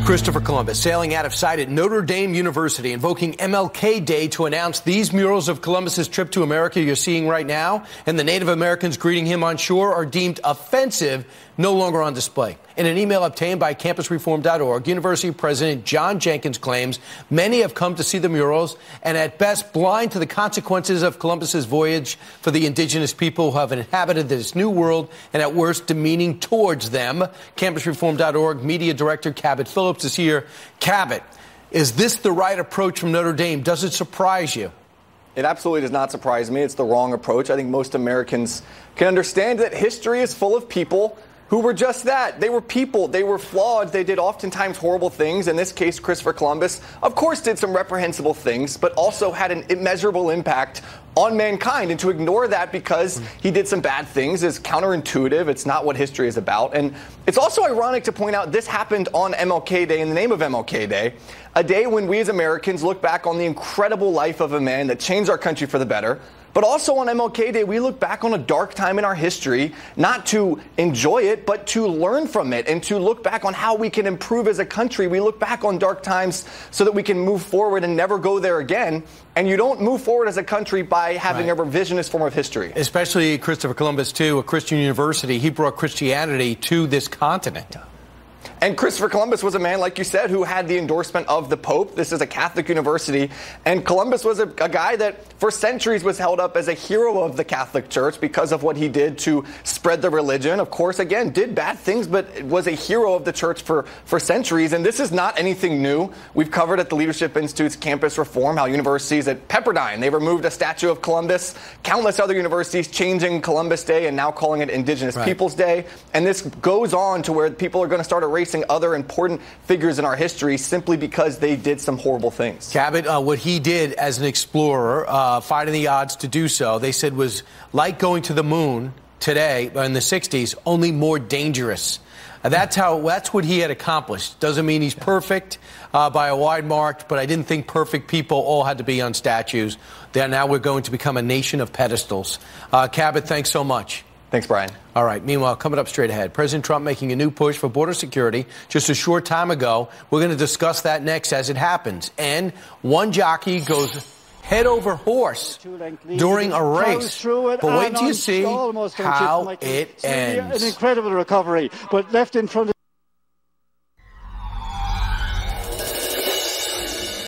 Christopher Columbus sailing out of sight at Notre Dame University, invoking MLK Day to announce these murals of Columbus's trip to America you're seeing right now, and the Native Americans greeting him on shore are deemed offensive, no longer on display. In an email obtained by campusreform.org, University President John Jenkins claims many have come to see the murals and at best blind to the consequences of Columbus's voyage for the indigenous people who have inhabited this new world, and at worst demeaning towards them. Campusreform.org media director Cabot Phillips is here. Cabot, is this the right approach from Notre Dame? Does it surprise you? It absolutely does not surprise me. It's the wrong approach. I think most Americans can understand that history is full of people who were just that. They were people. They were flawed. They did oftentimes horrible things. In this case, Christopher Columbus, of course, did some reprehensible things, but also had an immeasurable impact on mankind. And to ignore that because he did some bad things is counterintuitive. It's not what history is about. And it's also ironic to point out this happened on MLK Day in the name of MLK Day, a day when we as Americans look back on the incredible life of a man that changed our country for the better. But also on MLK Day, we look back on a dark time in our history, not to enjoy it, but to learn from it and to look back on how we can improve as a country. We look back on dark times so that we can move forward and never go there again. And you don't move forward as a country by having a revisionist form of history. Especially Christopher Columbus, too, a Christian university. He brought Christianity to this continent. And Christopher Columbus was a man, like you said, who had the endorsement of the Pope. This is a Catholic university. And Columbus was a guy that for centuries was held up as a hero of the Catholic Church because of what he did to spread the religion. Of course, again, did bad things, but was a hero of the church for centuries. And this is not anything new. We've covered at the Leadership Institute's Campus Reform how universities at Pepperdine, they removed a statue of Columbus. Countless other universities changing Columbus Day and now calling it Indigenous Peoples Day. And this goes on to where people are going to start erasing other important figures in our history simply because they did some horrible things. Cabot, what he did as an explorer, fighting the odds to do so, they said was like going to the moon today in the 60s, only more dangerous. That's what he had accomplished. Doesn't mean he's perfect by a wide mark, but I didn't think perfect people all had to be on statues. Now we're going to become a nation of pedestals. Cabot, thanks so much. Thanks, Brian. All right. Meanwhile, coming up straight ahead, President Trump making a new push for border security just a short time ago. We're going to discuss that next as it happens. And one jockey goes head over horse during a race. But wait till you see how it ends. An incredible recovery, but left in front of